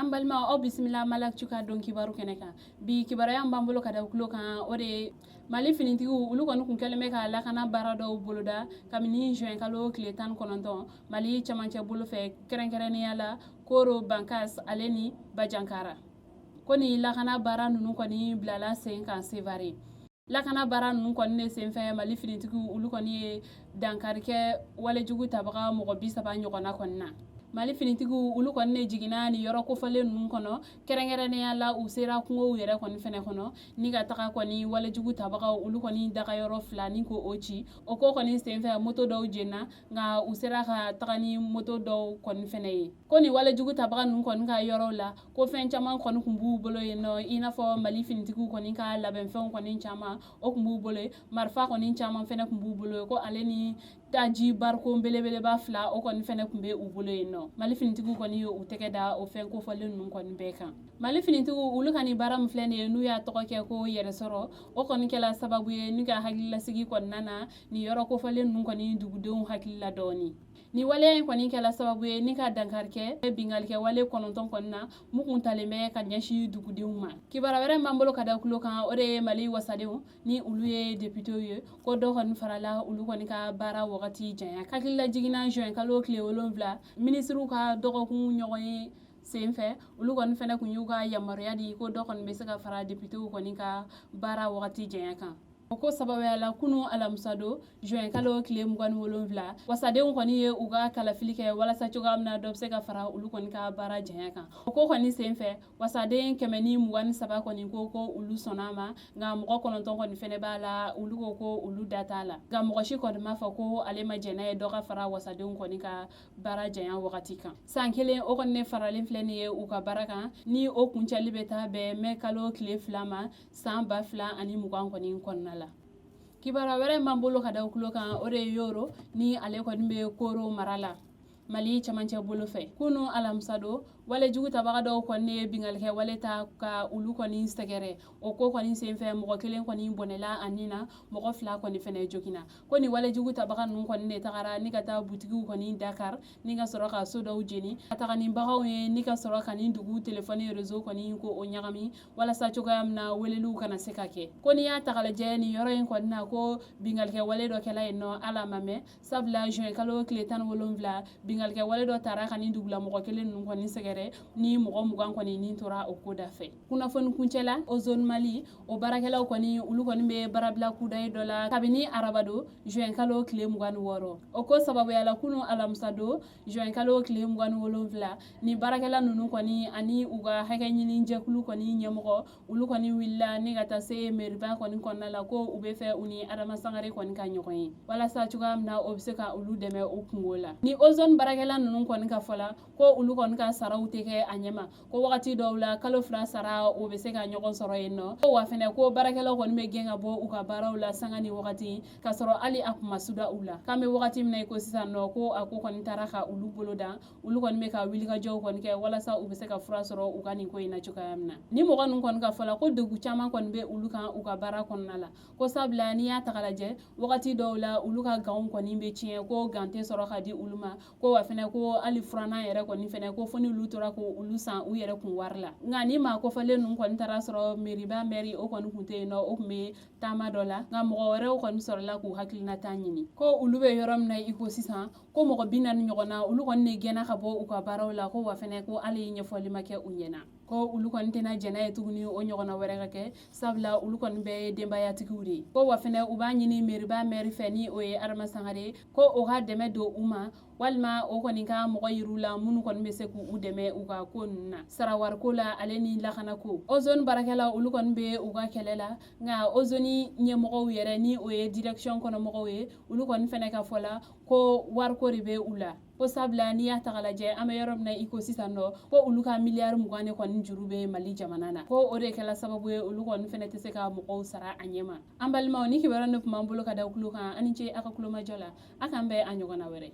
An balima aw bisimila malak cuka don kibaru kɛnɛ kan bi kibaraya b'an bolo ka da kulo kan o de mali finitigiw olu kɔni kun kɛlen bɛ ka lakana baara dɔw boloda kabini juin kalo tile 19 mali camancɛ bolo fɛ kɛrɛnkɛrɛnnenya la koro bankas ale ni bajankara ko ni lakana baara nunu kɔni bilala sen kan sevare lakana baara nunu kɔni ne senfɛ mali finitigiw olu kɔni ye dankarikɛ walejugu tabaga mɔgɔ 30 ɲɔgɔnna kɔni na mali finitigiw olu kɔni ne jiginna ni yɔrɔ kofalen nunu kɔnɔ kɛrɛnkɛrɛnnenya la u sera kungow yɛrɛ kɔni fɛnɛ kɔnɔ ni ka taga kɔni walejugu tabagaw olu kɔni daga yɔrɔ fila ni ko o ci o ko kɔni senfɛ moto dɔw jenna nga u sera ka taga ni moto dɔw kɔni fɛnɛ ye ko ni walejugu tabaga nunu kɔni ka yɔrɔ la ko fɛn caman kɔni kun b'u bolo yen nɔ i n'a fɔ mali finitigiw kɔni ka labɛnfɛnw kɔni caman o kun b'u bolo marifa kɔni caman fɛnɛ kun b'u bolo ko ale ni taji bariko belebeleba fila o kɔni fɛnɛ kun be u bolo yen nɔ mali finitigiw kɔni ye u tɛgɛ da o fɛn kofɔlen nunu kɔni bɛɛ kan mali finitigiw olu ka ni baara min filɛ nin ye n'u y'a tɔgɔ kɛ ko yɛrɛ sɔrɔ o kɔni kɛla sababu ye ni ka hakililasigi kɔnɔna na ni yɔrɔ kofɔlen nunu kɔni dugudenw hakilila dɔɔni ni waleya in kɔni kɛla sababu ye ni ka dankarikɛ bingalikɛ wale 9 kɔni na mun kun talen bɛ ka ɲɛsi dugudenw ma kibara wɛrɛ b'an bolo ka da kulo kan o de ye mali wasadenw ni olu ye deputew ye ko dɔ kɔni farala olu kɔni ka baara wagati janya hakilila jiginna juin kalo tile 7 ministriw ka dɔgɔkun ɲɔgɔn ye senfɛ olu kɔni fɛnɛ kun y'u ka yamaruya di ko dɔ kɔni bɛ se ka fara deputew kɔni ka baara wagati janya kan o ko sababuya la kunu alamisa don juin kalo tile 27 wasadenw kɔni ye u ka kalafili kɛ walasa cogoya min na dɔ bɛ se ka fara olu kɔni ka baara janya kan o ko kɔni senfɛ wasaden 123 kɔni ko olu sɔnna ma nka mɔgɔ 9 kɔni fɛnɛ b'a la olu ko olu da t'a la nka mɔgɔ si kɔni ma fɔ ko ale ma jɛnɛ ye dɔ ka fara wasadenw kɔni ka baara janya wagati kan san kelen o kɔni ne faralen filɛ nin ye u ka baara kan ni o kuncɛli bɛ taa bɛn mɛ kalo tile 2 ma san 2020 kɔni kɔnɔna la kibara wɛrɛ b'an bolo ka da kulo kan o de ye yoro ni ale kɔni bɛ koro mara la mali camancɛ bolo fɛ kunu alamisa don walejugu tabaga dɔw kɔni ye bingalikɛ wale ta ka olu kɔni sɛgɛrɛ o ko kɔni senfɛ mɔgɔ kelen kɔni bɔnɛla a nin na mɔgɔ 2 kɔni fɛnɛ joginna ko ni walejugu tabaga nunu kɔni de tagara ni ka taa butigiw kɔni dakar ni ka sɔrɔ ka so dɔw jeni a taga ni bagaw ye ni ka sɔrɔ ka ni dugu telefɔni rezo kɔni ko o ɲagami walasa cogoya min na weleliw kana se ka kɛ ko ni y'a taga lajɛ ni yɔrɔ in kɔni na ko bingalikɛ wale dɔ kɛla yen nɔ ala ma mɛn sabula juin kalo tile 17 bingalikɛ wale dɔ tara ka ni dugula mɔgɔ kelen nunu kɔni sɛgɛrɛ ni mɔgɔ 20 kɔni ni tora o ko da fɛ kunnafoni kuncɛla o zone mali o baarakɛlaw kɔni olu kɔni bɛ baarabila kudayi dɔ la kabini arabado juin kalo tile 26 o ko sababuya la kunu alamisa don juin kalo tile 27 ni baarakɛla nunu kɔni ani u ka hakɛ ɲini jɛkulu kɔni ɲɛmɔgɔ olu kɔni wulila ni ka taa se meriba kɔni kɔnɔna la ko u bɛ fɛ u ni adama sangare kɔni ka ɲɔgɔn ye walasa cogoya min na o bɛ se ka olu dɛmɛ u kungo la ni o zone baarakɛla nunu kɔni ka fɔla ko olu kɔni ka saraw tɛ kɛ a ɲɛma ko wagati dɔw la kalo 2 sara o bɛ se ka ɲɔgɔn sɔrɔ yen nɔ ko wa fɛnɛ ko baarakɛlaw kɔni bɛ gɛn ka bɔ u ka baaraw la sanga ni wagati ka sɔrɔ hali a kuma suda u la k'an bɛ wagati min na i ko sisan nɔ ko a ko kɔni taara ka olu bolo dan olu kɔni bɛ ka wilikajɔw kɔni kɛ walasa u bɛ se ka fura sɔrɔ u ka nin ko in na cogoya min na ni mɔgɔ ninnu kɔni ka fɔla ko degun caman kɔni bɛ olu kan u ka baara kɔnɔna la ko sabula n'i y'a taga lajɛ wagati dɔw la olu ka ganw kɔni bɛ tiɲɛ ko gan tɛ sɔrɔ ka di olu ma ko wa fɛnɛ ko hali furannan yɛrɛ kɔni fɛnɛ ko fo ni olu tora ko olu san u yɛrɛ kun wari la nka ni maa kɔfɛlen ninnu kɔni taara sɔrɔ meriba mɛri o kɔni kun tɛ yen nɔ o kun bɛ taama dɔ la nka mɔgɔ wɛrɛw kɔni sɔrɔla k'u hakilinata ɲini ko olu bɛ yɔrɔ min na i ko sisan ko mɔgɔ 40 ɲɔgɔnna olu kɔni de gɛnna ka bɔ u ka baaraw la ko wa fɛnɛ ko hali ɲɛfɔli ma kɛ u ɲɛna ko olu kɔni tɛna jɛnɛ ye tuguni o ɲɔgɔnna wɛrɛ ka kɛ sabula olu kɔni bɛɛ ye denbayatigiw de ye ko wa fɛnɛ u b'a ɲini meriba mɛri fɛ ni o ye adama sangare ko o ka dɛmɛ don u ma walima o kɔni ka mɔgɔ yiru la minnu kɔni bɛ se k'u dɛmɛ u ka ko ninnu na sarawariko la ale ni lakanako o zone baarakɛla olu kɔni bɛ u ka kɛlɛ la nka o zone ɲɛmɔgɔw yɛrɛ ni o ye direction kɔnɔmɔgɔw ye olu kɔni fɛnɛ ka fɔ la ko wariko de bɛ u la ko sabula n'i y'a taga lajɛ an bɛ yɔrɔ min na i ko sisan nɔ ko olu ka miliyari 20 de kɔni juru bɛ mali jamana na ko o de kɛla sababu ye olu kɔni fɛnɛ tɛ se ka mɔgɔw sara a ɲɛma an balimaw ni kibaruya ne tun b'an bolo ka da kulo kan ani ce a ka kulomajɔ la a k'an bɛn a ɲɔgɔnna wɛrɛ